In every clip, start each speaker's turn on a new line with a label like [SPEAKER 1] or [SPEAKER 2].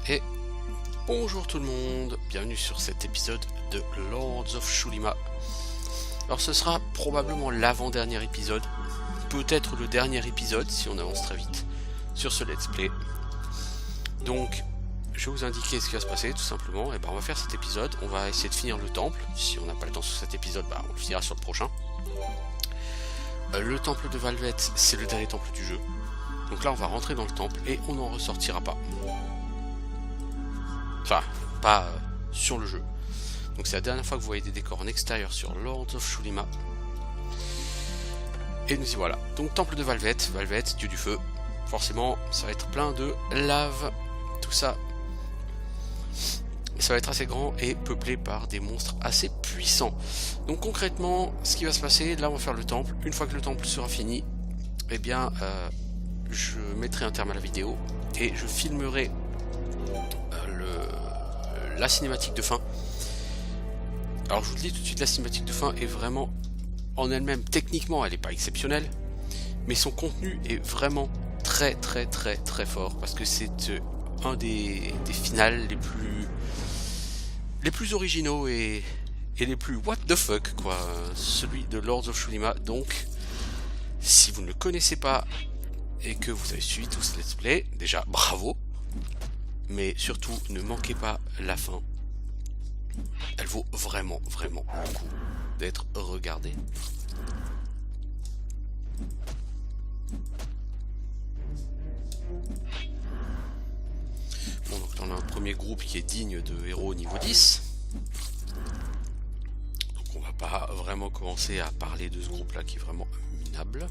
[SPEAKER 1] Et bonjour tout le monde, bienvenue sur cet épisode de Lords of Shulima. Alors ce sera probablement l'avant-dernier épisode, peut-être le dernier épisode si on avance très vite sur ce let's play. Donc je vais vous indiquer ce qui va se passer tout simplement. Et ben on va faire cet épisode, on va essayer de finir le temple. Si on n'a pas le temps sur cet épisode, bah on le finira sur le prochain. Le temple de Valvet, c'est le dernier temple du jeu. Donc là on va rentrer dans le temple et on n'en ressortira pas. Enfin, pas sur le jeu. Donc c'est la dernière fois que vous voyez des décors en extérieur sur Lords of Shulima. Et nous y voilà. Donc temple de Valvet, Valvet, dieu du feu. Forcément, ça va être plein de lave, tout ça. Et ça va être assez grand et peuplé par des monstres assez puissants. Donc concrètement, ce qui va se passer, là on va faire le temple. Une fois que le temple sera fini, eh bien, je mettrai un terme à la vidéo et je filmerai la cinématique de fin. Alors je vous le dis tout de suite, la cinématique de fin est vraiment en elle-même, techniquement elle n'est pas exceptionnelle, mais son contenu est vraiment très fort, parce que c'est un des finales les plus originaux et les plus what the fuck quoi, celui de Lords of Shulima. Donc si vous ne le connaissez pas et que vous avez suivi tout ce let's play, déjà bravo, mais surtout ne manquez pas la fin. Elle vaut vraiment le coup d'être regardée. Bon, donc là on a un premier groupe qui est digne de héros niveau 10. Donc on va pas vraiment commencer à parler de ce groupe là qui est vraiment minable.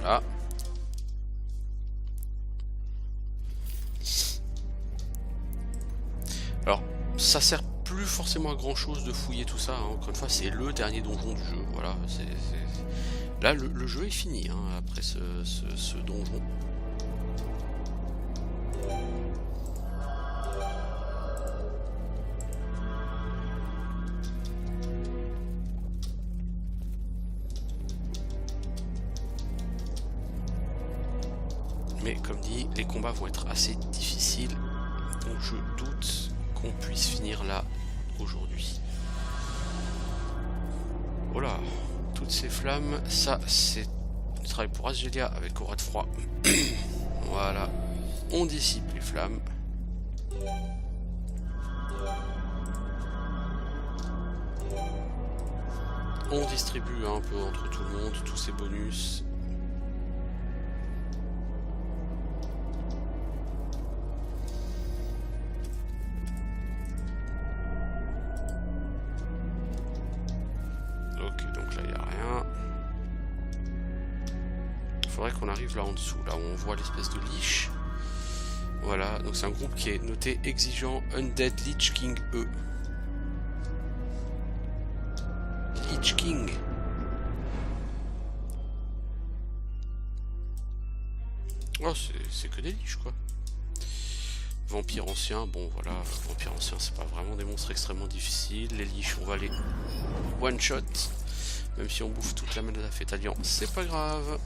[SPEAKER 1] Voilà. Alors, ça sert plus forcément à grand chose de fouiller tout ça, hein. Encore une fois, c'est le dernier donjon du jeu. Voilà, là le jeu est fini, hein, après ce donjon. Mais comme dit, les combats vont être assez difficiles, donc je doute qu'on puisse finir là aujourd'hui. Voilà, toutes ces flammes, ça c'est du travail pour Asgelia avec aura de froid. Voilà, on dissipe les flammes. On distribue un peu entre tout le monde tous ces bonus. Faudrait qu'on arrive là en dessous, là où on voit l'espèce de liche. Voilà, donc c'est un groupe qui est noté exigeant Undead Lich King E. Lich King. Oh, c'est que des liches quoi. Vampire ancien, bon voilà, vampire ancien c'est pas vraiment des monstres extrêmement difficiles. Les liches on va les one shot. Même si on bouffe toute la mana fétalian, c'est pas grave.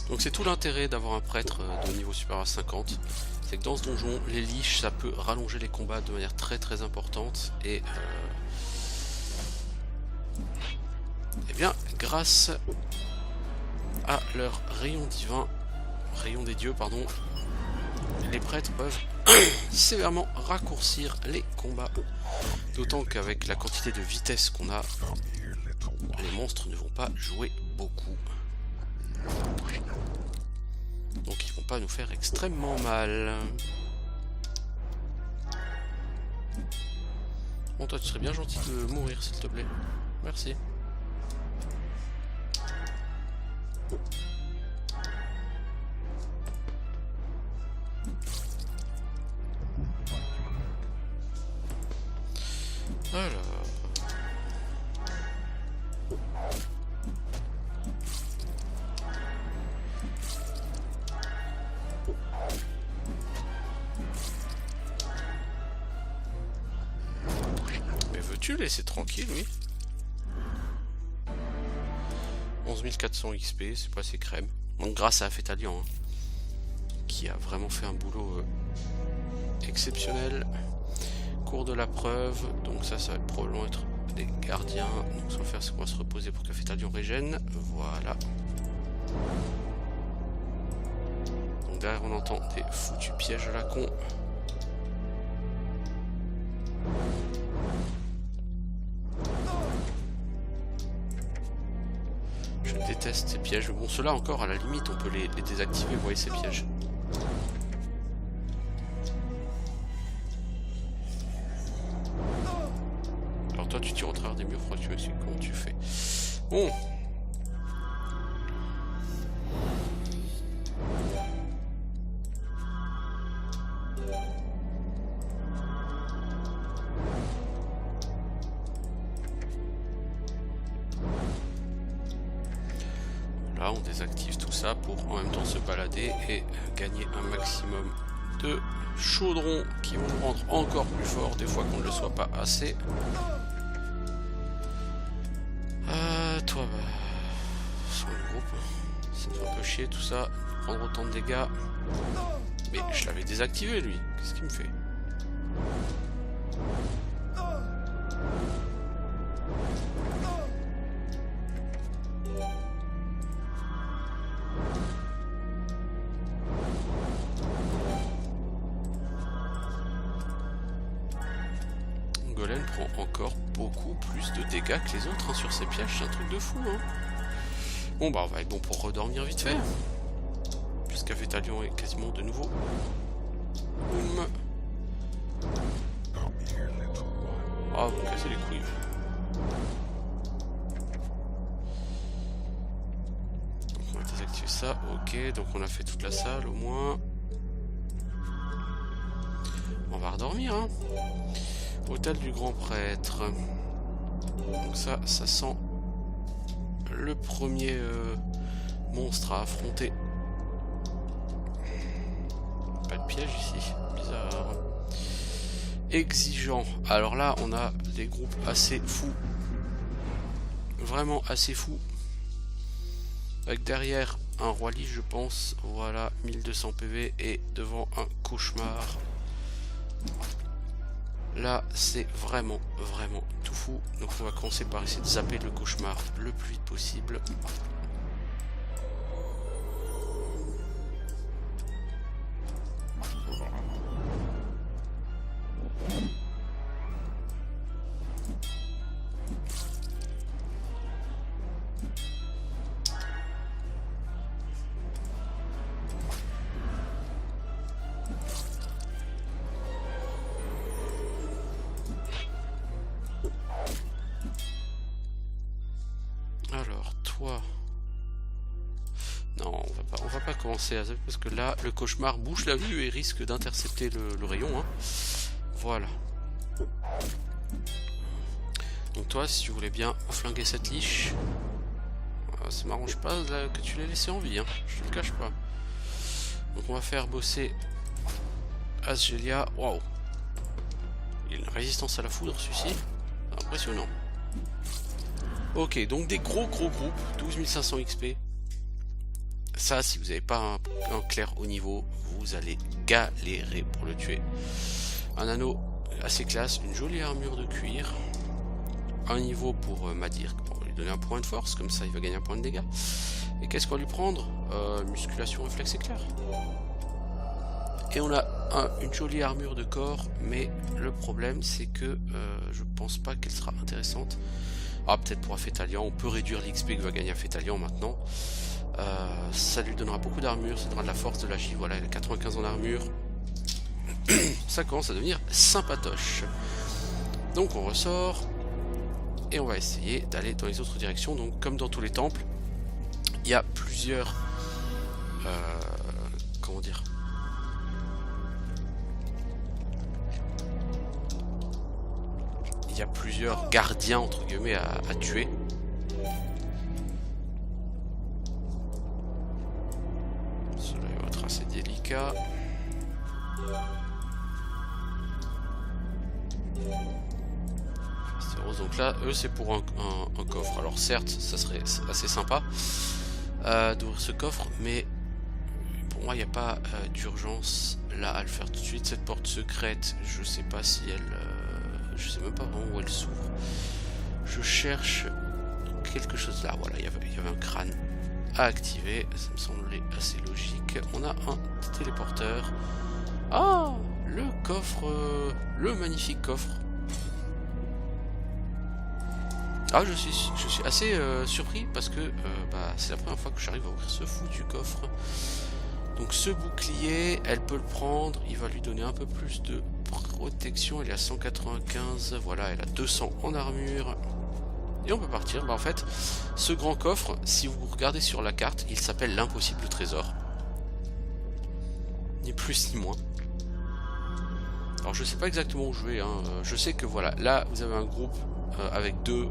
[SPEAKER 1] Donc c'est tout l'intérêt d'avoir un prêtre de niveau supérieur à 50, c'est que dans ce donjon, les liches ça peut rallonger les combats de manière très importante et eh bien grâce à leur rayon divin, rayon des dieux pardon, les prêtres peuvent sévèrement raccourcir les combats, d'autant qu'avec la quantité de vitesse qu'on a, les monstres ne vont pas jouer beaucoup. Donc ils vont pas nous faire extrêmement mal. Bon, toi tu serais bien gentil de mourir s'il te plaît. Merci. Alors... peux-tu le laisser tranquille, oui? 11 400 XP, c'est pas assez crème. Donc grâce à Fétalian, hein, qui a vraiment fait un boulot exceptionnel. Cours de la preuve, donc ça va probablement être des gardiens. Donc ce qu'on va faire, c'est qu'on va se reposer pour que Fétalian régène. Voilà. Donc derrière on entend des foutus pièges à la con. Je déteste ces pièges. Bon, ceux-là encore, à la limite, on peut les désactiver, vous voyez ces pièges. Alors toi, tu tires au travers des murs froictueux, c'est comment tu fais. Bon. Là, on désactive tout ça pour en même temps se balader et gagner un maximum de chaudrons qui vont nous rendre encore plus forts des fois qu'on ne le soit pas assez. Toi, bah, sur le groupe, ça me fait un peu chier tout ça, prendre autant de dégâts. Mais je l'avais désactivé lui, qu'est-ce qu'il me fait? Golem prend encore beaucoup plus de dégâts que les autres hein, sur ces pièges, c'est un truc de fou hein. Bon bah on va être bon pour redormir vite fait. Puisqu'à Fétalian est quasiment de nouveau. Boum. Ah vous me cassez les couilles. Donc on va désactiver ça, ok, donc on a fait toute la salle au moins. On va redormir hein. Hôtel du Grand Prêtre. Donc ça sent le premier monstre à affronter. Pas de piège ici, bizarre. Exigeant. Alors là, on a des groupes assez fous. Vraiment assez fous. Avec derrière un roi liche, je pense. Voilà, 1200 PV et devant un cauchemar. Là, c'est vraiment tout fou. Donc on va commencer par essayer de zapper le cauchemar le plus vite possible. Alors, toi... Non, on va pas commencer à zapper parce que là, le cauchemar bouge la vue et risque d'intercepter le rayon. Hein. Voilà. Donc toi, si tu voulais bien flinguer cette liche, ça m'arrange pas là, que tu l'aies laissé en vie, hein. Je te le cache pas. Donc on va faire bosser Asgelia. Waouh. Il a une résistance à la foudre, celui-ci. Impressionnant. Ok, donc des gros groupes, 12 500 XP. Ça, si vous n'avez pas un clair haut niveau, vous allez galérer pour le tuer. Un anneau assez classe, une jolie armure de cuir. Un niveau pour Madir, pour lui donner un point de force, comme ça il va gagner un point de dégâts. Et qu'est-ce qu'on va lui prendre? Musculation, réflexe éclair. Et on a une jolie armure de corps, mais le problème c'est que je pense pas qu'elle sera intéressante. Ah, peut-être pour Fétalian, on peut réduire l'XP que va gagner Fétalian maintenant. Ça lui donnera beaucoup d'armure, ça donnera de la force, de l'agile. Voilà, il a 95 en armure. Ça commence à devenir sympatoche. Donc on ressort et on va essayer d'aller dans les autres directions. Donc comme dans tous les temples, il y a plusieurs... comment dire, il y a plusieurs gardiens entre guillemets à tuer. Cela va être assez délicat. Donc là, eux, c'est pour un coffre. Alors certes, ça serait assez sympa d'ouvrir ce coffre, mais pour moi, il n'y a pas d'urgence là à le faire tout de suite. Cette porte secrète, je sais pas si elle... je sais même pas vraiment où elle s'ouvre. Je cherche quelque chose là. Voilà, il y avait un crâne à activer. Ça me semblait assez logique. On a un téléporteur. Ah, le coffre, le magnifique coffre. Ah, je suis assez surpris parce que c'est la première fois que j'arrive à ouvrir ce foutu coffre. Donc ce bouclier, elle peut le prendre, il va lui donner un peu plus de protection. Elle est à 195, voilà, elle a 200 en armure. Et on peut partir. En fait, ce grand coffre, si vous regardez sur la carte, il s'appelle l'impossible trésor. Ni plus ni moins. Alors je sais pas exactement où je vais, hein. Je sais que voilà, là vous avez un groupe avec deux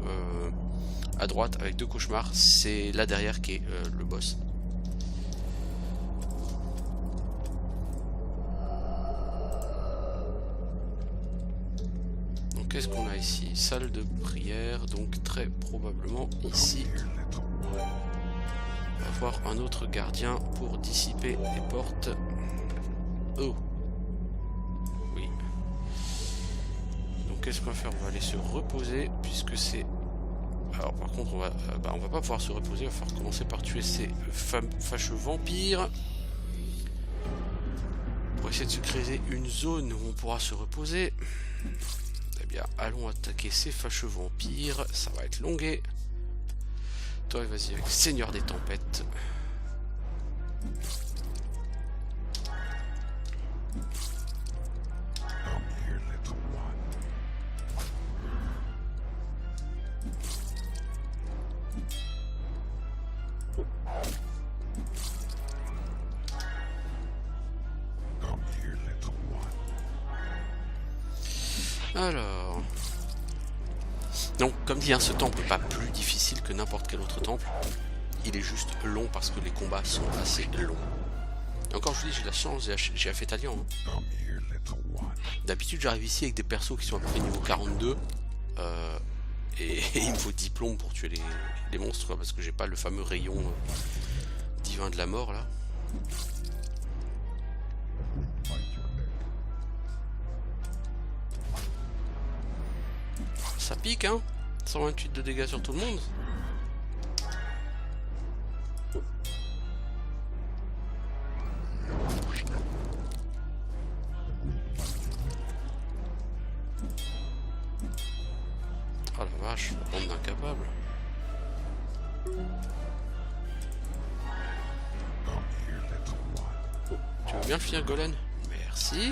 [SPEAKER 1] à droite, avec deux cauchemars, c'est là derrière qui est le boss. Donc qu'est-ce qu'on a ici? Salle de prière, donc très probablement ici. On va voir un autre gardien pour dissiper les portes. Oh! Qu'est-ce qu'on va faire? On va aller se reposer puisque c'est... Alors par contre on va pas pouvoir se reposer, il va falloir commencer par tuer ces fâcheux vampires pour essayer de se créer une zone où on pourra se reposer. Eh bien allons attaquer ces fâcheux vampires, ça va être longué. Toi vas-y avec Seigneur des Tempêtes. Alors, donc comme dit, hein, ce temple n'est pas plus difficile que n'importe quel autre temple. Il est juste long parce que les combats sont assez longs. Et encore je vous dis, j'ai de la chance, j'ai Aphétalion. Hein. D'habitude j'arrive ici avec des persos qui sont à peu près niveau 42. Et il me faut 10 plombes pour tuer les monstres, quoi, parce que j'ai pas le fameux rayon divin de la mort là. Ça pique, hein. 128 de dégâts sur tout le monde. Oh la vache, bande d'incapables. Tu veux bien le finir, Golem? Merci.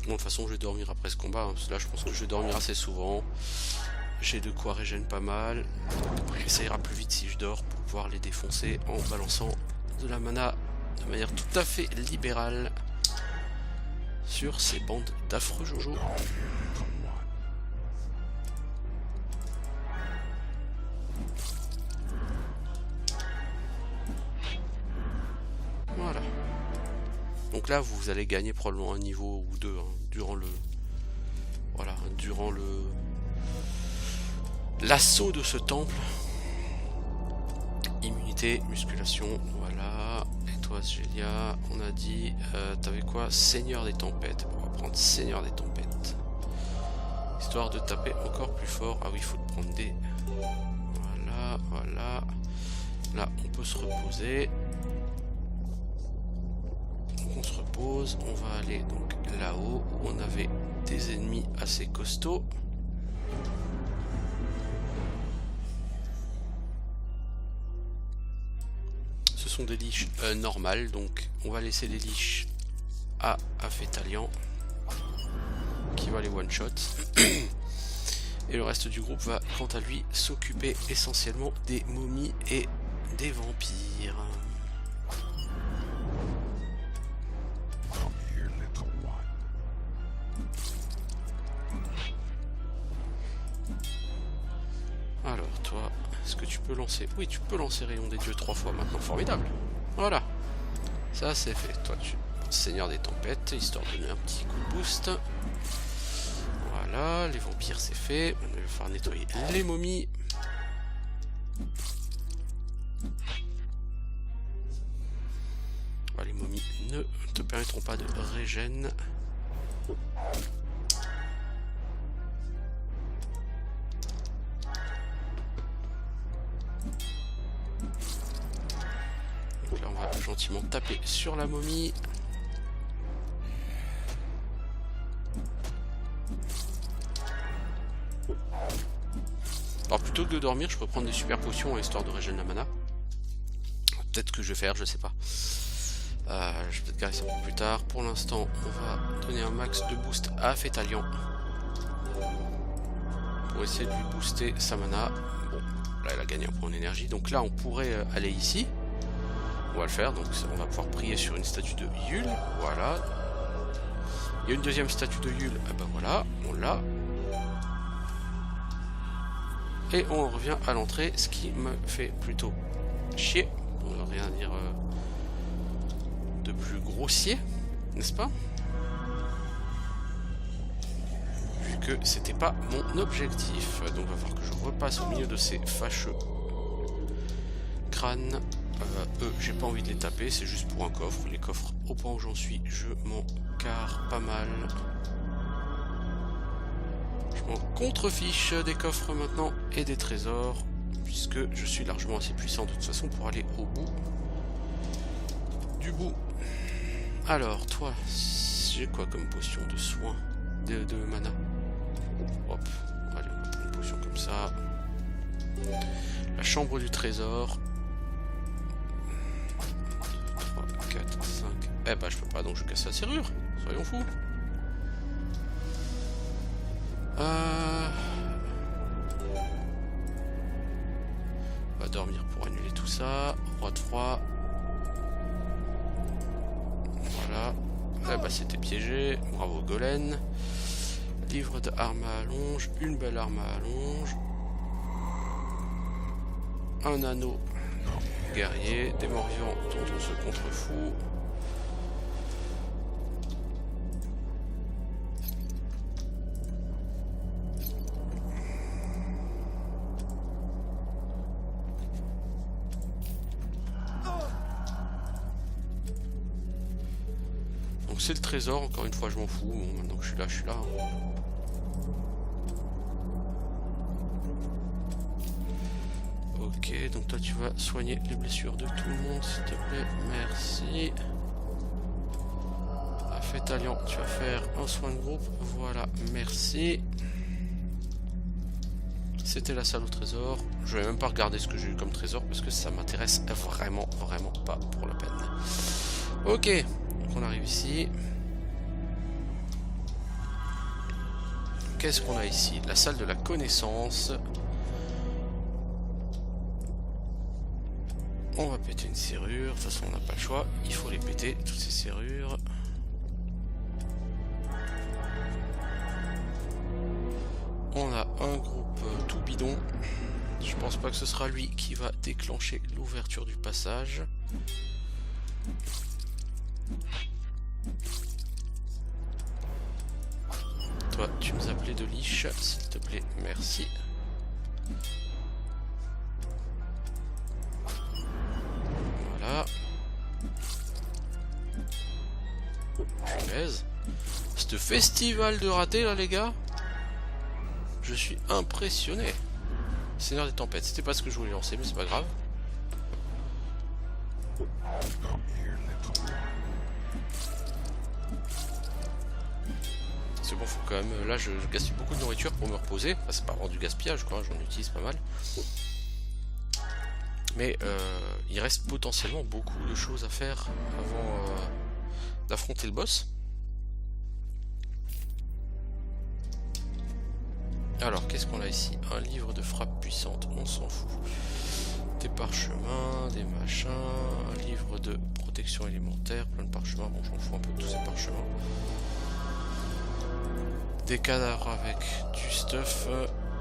[SPEAKER 1] Bon, de toute façon je vais dormir après ce combat, hein, parce que là je pense que je vais dormir assez souvent. J'ai de quoi régénérer pas mal. Et ça ira plus vite si je dors pour pouvoir les défoncer en balançant de la mana de manière tout à fait libérale sur ces bandes d'affreux Jojo. Voilà. Donc là vous allez gagner probablement un niveau ou deux, hein, durant le... Voilà, durant l'assaut de ce temple. Immunité, musculation, voilà. Et toi Gélia, on a dit, t'avais quoi? Seigneur des Tempêtes. On va prendre Seigneur des Tempêtes. Histoire de taper encore plus fort. Ah oui, il faut prendre des... Voilà, voilà. Là, on peut se reposer. Donc on se repose. On va aller donc là-haut où on avait des ennemis assez costauds. Ce sont des liches normales, donc on va laisser les liches à Aphétalion qui va les one shot. Et le reste du groupe va quant à lui s'occuper essentiellement des momies et des vampires. Alors toi, est-ce que tu peux lancer? Oui, tu peux lancer Rayon des Dieux 3 fois maintenant, formidable. Voilà. Ça c'est fait. Toi tu Seigneur des tempêtes, histoire de donner un petit coup de boost. Voilà, les vampires c'est fait. On va falloir nettoyer les momies. Les momies ne te permettront pas de régène. Donc là on va gentiment taper sur la momie. Alors plutôt que de dormir, je peux prendre des super potions histoire de régénérer la mana. Peut-être que je vais faire, je sais pas. Je vais peut-être garder ça pour plus tard. Pour l'instant, on va donner un max de boost à Fétalion. Pour essayer de lui booster sa mana. Bon, là elle a gagné un point en énergie. Donc là on pourrait aller ici. On va le faire, donc on va pouvoir prier sur une statue de Yule. Voilà. Il y a une deuxième statue de Yule. Ah ben voilà, on l'a. Et on revient à l'entrée, ce qui me fait plutôt chier. On va rien dire de plus grossier, n'est-ce pas? Vu que c'était pas mon objectif. Donc il va falloir que je repasse au milieu de ces fâcheux crânes. Eux, j'ai pas envie de les taper, c'est juste pour un coffre. Les coffres, au point où j'en suis, je m'en carre pas mal. Je m'en contrefiche des coffres maintenant et des trésors, puisque je suis largement assez puissant de toute façon pour aller au bout du bout. Alors, toi, j'ai quoi comme potion de soin de mana? Hop, allez, on va prendre une potion comme ça. La chambre du trésor. 3, 4, 5. Eh bah, je peux pas, donc je casse la serrure. Soyons fous. On va dormir pour annuler tout ça. Roi de froid. Voilà. Eh bah c'était piégé. Bravo Golem. Livre d'armes à allonge. Une belle arme à allonge. Un anneau guerrier. Des morts vivants dont on se contrefout. C'est le trésor, encore une fois je m'en fous, bon, maintenant que je suis là, je suis là. Ok, donc toi tu vas soigner les blessures de tout le monde, s'il te plaît, merci. Fétalion, tu vas faire un soin de groupe, voilà, merci. C'était la salle au trésor, je vais même pas regarder ce que j'ai eu comme trésor, parce que ça m'intéresse vraiment pas pour la peine. Ok. On arrive ici. Qu'est-ce qu'on a ici? La salle de la connaissance. On va péter une serrure. De toute façon, on n'a pas le choix. Il faut les péter, toutes ces serrures. On a un groupe tout bidon. Je pense pas que ce sera lui qui va déclencher l'ouverture du passage. Toi, tu nous appelais de liche, s'il te plaît, merci. Voilà. Punaise. Ce festival de ratés là, les gars. Je suis impressionné. Seigneur des tempêtes, c'était pas ce que je voulais lancer, mais c'est pas grave. C'est bon, faut quand même. Là, je gaspille beaucoup de nourriture pour me reposer. Enfin, c'est pas vraiment du gaspillage, quoi. J'en utilise pas mal. Mais il reste potentiellement beaucoup de choses à faire avant d'affronter le boss. Alors, qu'est-ce qu'on a ici? Un livre de frappe puissante, on s'en fout. Des parchemins, des machins, un livre de protection élémentaire, plein de parchemins. Bon, je m'en fous un peu de tous ces parchemins. Des cadavres avec du stuff.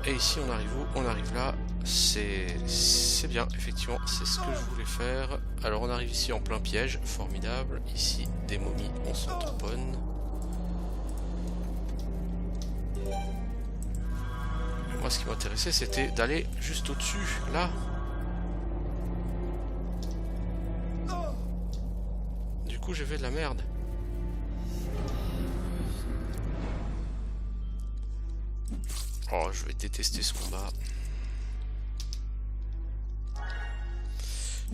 [SPEAKER 1] Et ici, on arrive où? On arrive là. c'est bien, effectivement, c'est ce que je voulais faire. Alors on arrive ici en plein piège, formidable. Ici, des momies, on s'en tamponne. Moi, ce qui m'intéressait, c'était d'aller juste au-dessus, là. Du coup, j'ai fait de la merde. Oh, je vais détester ce combat.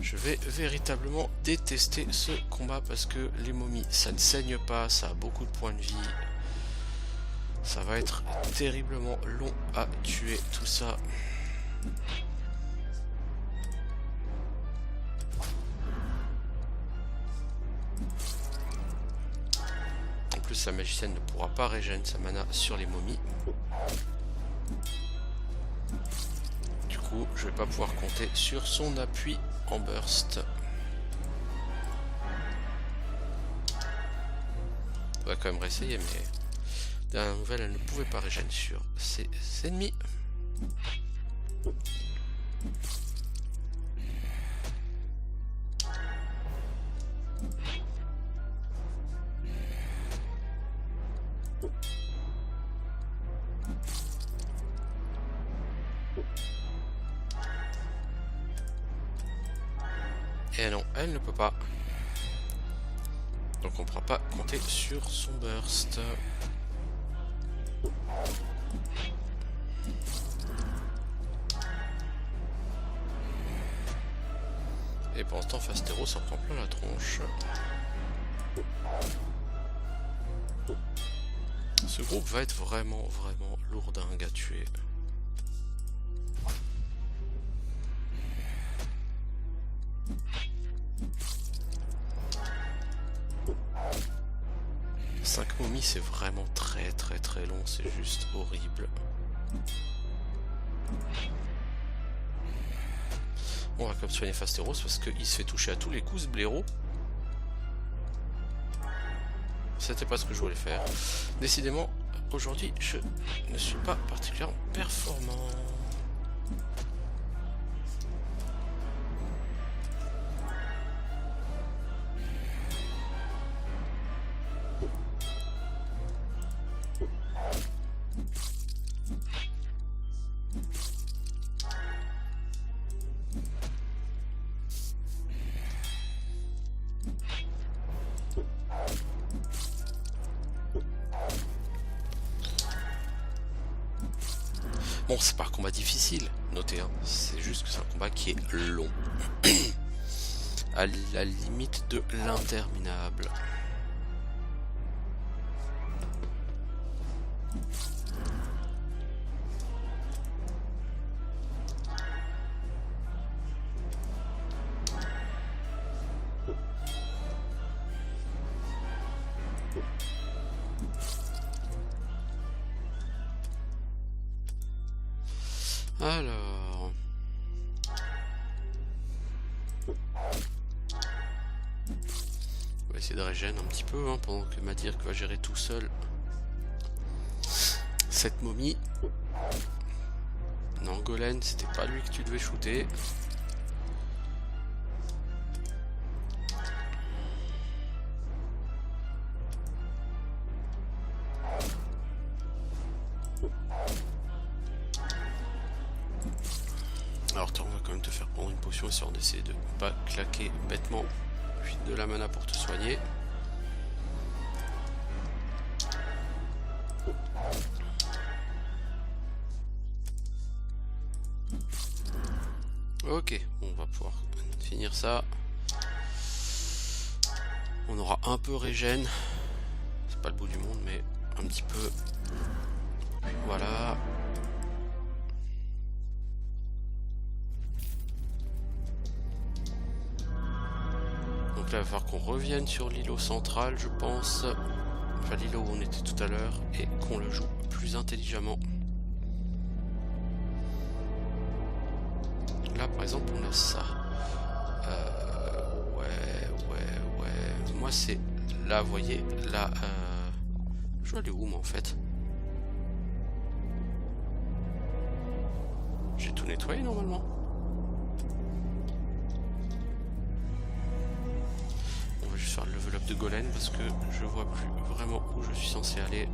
[SPEAKER 1] Je vais véritablement détester ce combat parce que les momies, ça ne saigne pas, ça a beaucoup de points de vie. Ça va être terriblement long à tuer tout ça. En plus, la magicienne ne pourra pas régénérer sa mana sur les momies. Du coup, je vais pas pouvoir compter sur son appui en burst. On va quand même réessayer, mais dernière nouvelle, elle ne pouvait pas régénérer sur ses ennemis. Et non, elle ne peut pas. Donc on ne pourra pas compter sur son burst. Et pendant ce temps, Fastero s'en prend plein la tronche. Ce groupe va être vraiment lourdingue à tuer. Cinq momies, c'est vraiment très long, c'est juste horrible. On va comme soigner Fasteros parce qu'il se fait toucher à tous les coups ce blaireau. C'était pas ce que je voulais faire. Décidément, aujourd'hui, je ne suis pas particulièrement performant. Bon, c'est pas un combat difficile, notez, hein. C'est juste que c'est un combat qui est long. À la limite de l'interminable. Alors... on va essayer de régénérer un petit peu, hein, pendant que Madirk va gérer tout seul cette momie. Non, Golem, c'était pas lui que tu devais shooter. Alors on va quand même te faire prendre une potion histoire d'essayer de pas claquer bêtement de la mana pour te soigner. Ok, on va pouvoir finir ça. On aura un peu régène. C'est pas le bout du monde, mais un petit peu. Voilà. Donc là, il va falloir qu'on revienne sur l'îlot central, je pense. Enfin, l'îlot où on était tout à l'heure, et qu'on le joue plus intelligemment. Là, par exemple, on a ça. Ouais. Moi, c'est là, vous voyez, là. Je vais aller où, moi, en fait? J'ai tout tout nettoyer normalement. On va juste faire le level up de golem parce que je vois plus vraiment où je suis censé aller.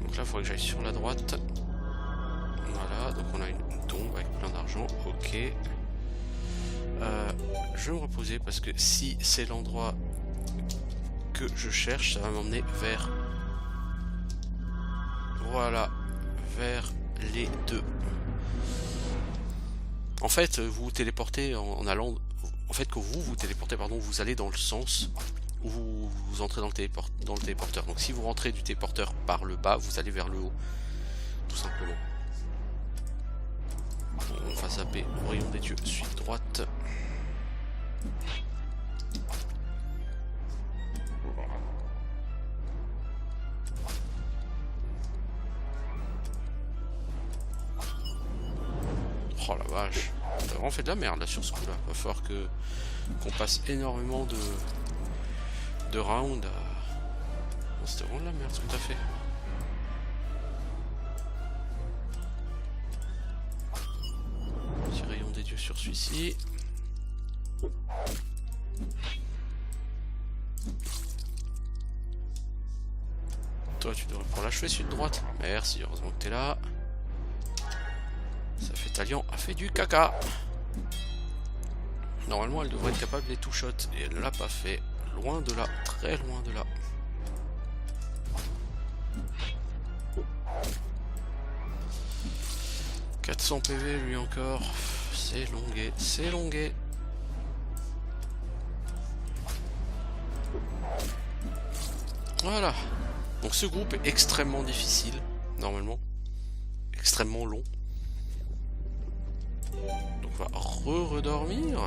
[SPEAKER 1] Donc là il faudrait que j'aille sur la droite. Voilà, donc on a une tombe avec plein d'argent, ok. Je vais me reposer parce que si c'est l'endroit que je cherche, ça va m'emmener vers... Voilà, vers les deux. En fait, vous vous téléportez en allant... En fait, quand vous vous téléportez, pardon, vous allez dans le sens où vous entrez dans le téléporteur. Donc si vous rentrez du téléporteur par le bas, vous allez vers le haut, tout simplement. On va zapper au rayon des dieux, suite droite. Oh la vache, on a vraiment fait de la merde là sur ce coup là. Va falloir qu'on passe énormément de rounds. Oh, c'était vraiment de la merde ce que t'as fait. Petit rayon des dieux sur celui-ci. Toi tu devrais pouvoir l'achever celui de droite. Merci, heureusement que t'es là. Ça fait Talion a fait du caca. Normalement elle devrait être capable de les two-shot et elle ne l'a pas fait. Loin de là, très loin de là. « 400 PV lui encore. C'est longué, c'est longué. » Voilà. Donc ce groupe est extrêmement difficile, normalement. Extrêmement long. Donc on va redormir.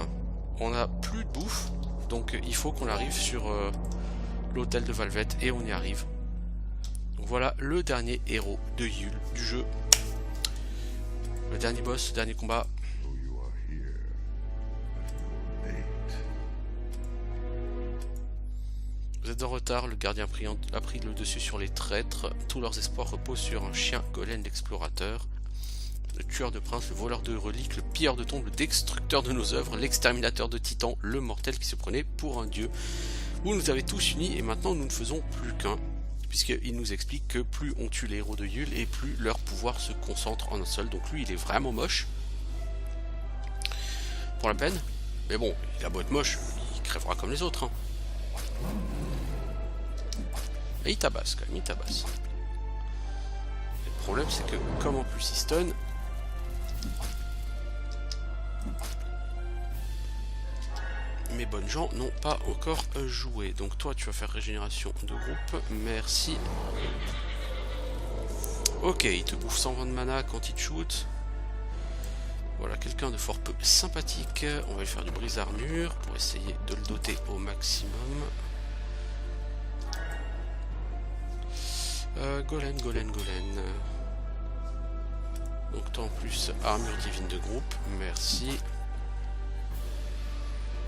[SPEAKER 1] On a plus de bouffe. Donc il faut qu'on arrive sur l'hôtel de Valvette et on y arrive. Donc voilà le dernier héros de Yule du jeu. Le dernier boss, le dernier combat. Vous êtes en retard, le gardien a pris le dessus sur les traîtres. Tous leurs espoirs reposent sur un chien golem l'explorateur. Le tueur de princes, le voleur de reliques, le pilleur de tombes, le destructeur de nos œuvres, l'exterminateur de titans, le mortel qui se prenait pour un dieu. Vous nous avez tous unis et maintenant nous ne faisons plus qu'un. Puisqu'il nous explique que plus on tue les héros de Yule et plus leur pouvoir se concentre en un seul. Donc lui il est vraiment moche. Pour la peine. Mais bon, il a beau être moche, il crèvera comme les autres. Hein. Et il tabasse quand même, il tabasse. Le problème c'est que comme en plus il stun, mes bonnes gens n'ont pas encore joué. Donc toi tu vas faire régénération de groupe, merci. Ok, il te bouffe 120 de mana quand il te shoot. Voilà, quelqu'un de fort peu sympathique. On va lui faire du brise armure pour essayer de le doter au maximum. Golem. Donc toi en plus armure divine de groupe, merci.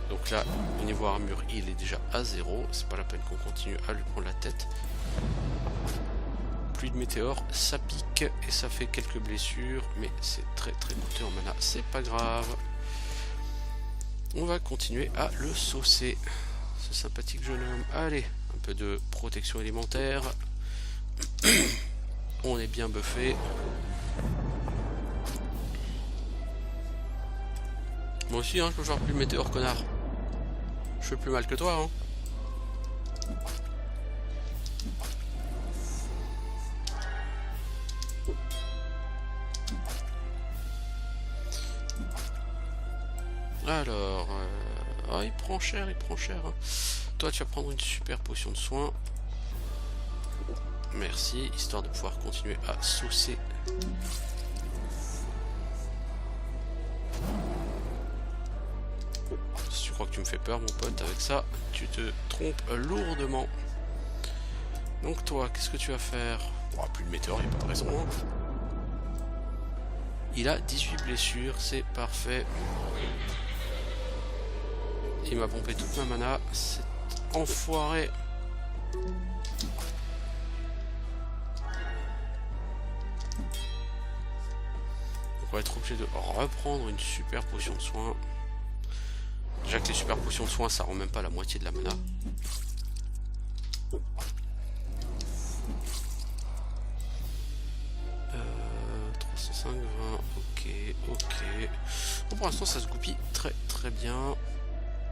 [SPEAKER 1] Donc là, au niveau armure, il est déjà à 0. C'est pas la peine qu'on continue à lui prendre la tête. Pluie de météores, ça pique et ça fait quelques blessures. Mais c'est très coûteux en mana, c'est pas grave. On va continuer à le saucer. Ce sympathique jeune homme. Allez, un peu de protection élémentaire. On est bien buffé. Moi aussi, hein, je peux faire plus de météores, connard. Je fais plus mal que toi, hein. Alors, oh, il prend cher, hein. Toi, tu vas prendre une super potion de soin. Merci, histoire de pouvoir continuer à saucer. Si tu crois que tu me fais peur, mon pote, avec ça, tu te trompes lourdement. Donc toi, qu'est-ce que tu vas faire? Oh, plus de météores, il n'y a pas de raison. Hein. il a 18 blessures, c'est parfait. Il m'a pompé toute ma mana, cet enfoiré. On va être obligé de reprendre une super potion de soin. Déjà que les super potions de soin ça rend même pas la moitié de la mana. Ok. Bon, pour l'instant ça se goupille très bien.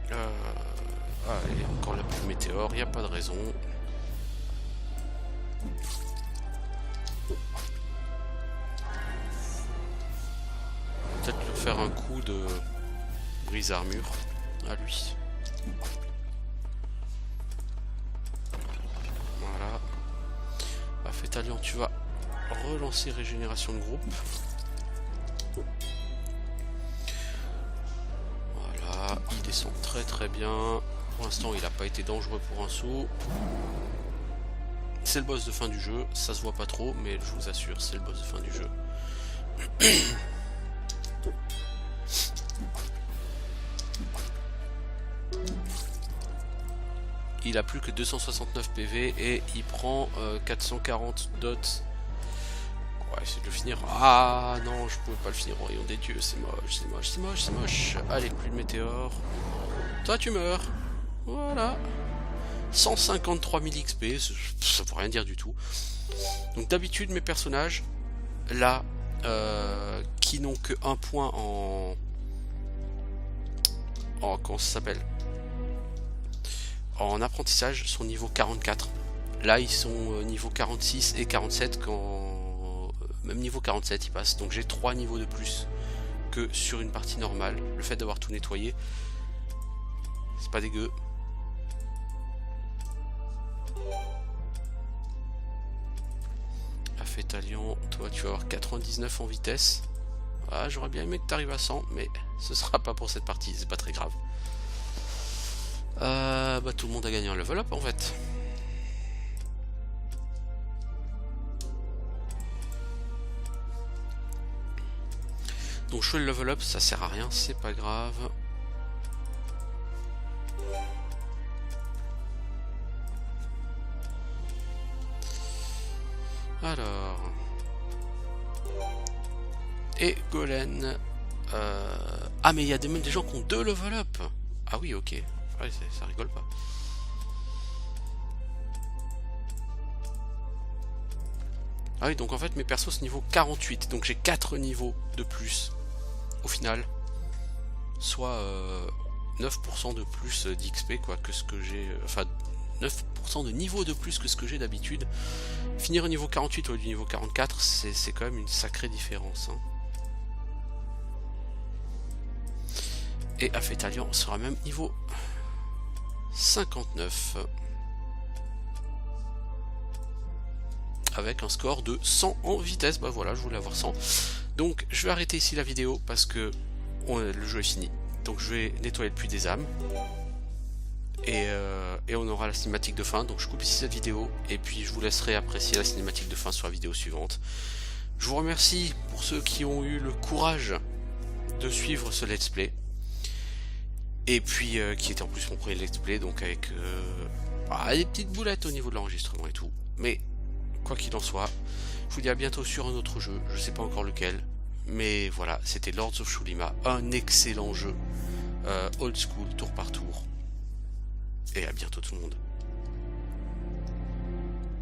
[SPEAKER 1] Allez, encore la pluie météore, il n'y a pas de raison. Peut-être lui faire un coup de brise armure à lui. Voilà. Bah, Fétalion, tu vas relancer régénération de groupe. Voilà, il descend très bien. Pour l'instant, il n'a pas été dangereux pour un saut. C'est le boss de fin du jeu, ça se voit pas trop, mais je vous assure, c'est le boss de fin du jeu. Il a plus que 269 PV et il prend 440 dots. On va essayer de le finir. Ah non, je pouvais pas le finir au rayon des dieux, c'est moche. Allez, plus de météore. Toi tu meurs. Voilà. 153 000 XP, ça veut rien dire du tout. Donc d'habitude mes personnages, là, qui n'ont que 1 point en comment ça s'appelle, en apprentissage, sont niveau 44. Là ils sont niveau 46 et 47 quand même niveau 47 ils passent. Donc j'ai 3 niveaux de plus que sur une partie normale. Le fait d'avoir tout nettoyé, c'est pas dégueu. La Fétalion, toi tu vas avoir 99 en vitesse. Ah, j'aurais bien aimé que tu arrives à 100, mais ce sera pas pour cette partie, c'est pas très grave. Bah tout le monde a gagné un level up en fait. Donc je fais le level up, ça sert à rien, c'est pas grave. Alors. Et Golem. Ah mais il y a même des gens qui ont 2 level up. Ah oui, ok. Ouais, ça rigole pas. Ah oui, donc en fait mes persos c'est niveau 48. Donc j'ai 4 niveaux de plus au final. Soit 9% de plus d'XP quoi que ce que j'ai. Enfin 9% de niveau de plus que ce que j'ai d'habitude. Finir au niveau 48 au lieu du niveau 44, c'est quand même une sacrée différence. Hein. Et Fétalion sera même niveau 59. Avec un score de 100 en vitesse. Bah voilà, je voulais avoir 100. Donc je vais arrêter ici la vidéo parce que le jeu est fini. Donc je vais nettoyer le puits des âmes. Et on aura la cinématique de fin. Donc je coupe ici cette vidéo. Et puis je vous laisserai apprécier la cinématique de fin sur la vidéo suivante. Je vous remercie pour ceux qui ont eu le courage de suivre ce let's play. Et puis qui était en plus mon premier let's play. Donc avec des petites boulettes au niveau de l'enregistrement et tout. Mais quoi qu'il en soit, je vous dis à bientôt sur un autre jeu. Je sais pas encore lequel. Mais voilà, c'était Lords of Shulima. Un excellent jeu. Old school, tour par tour. Et à bientôt tout le monde.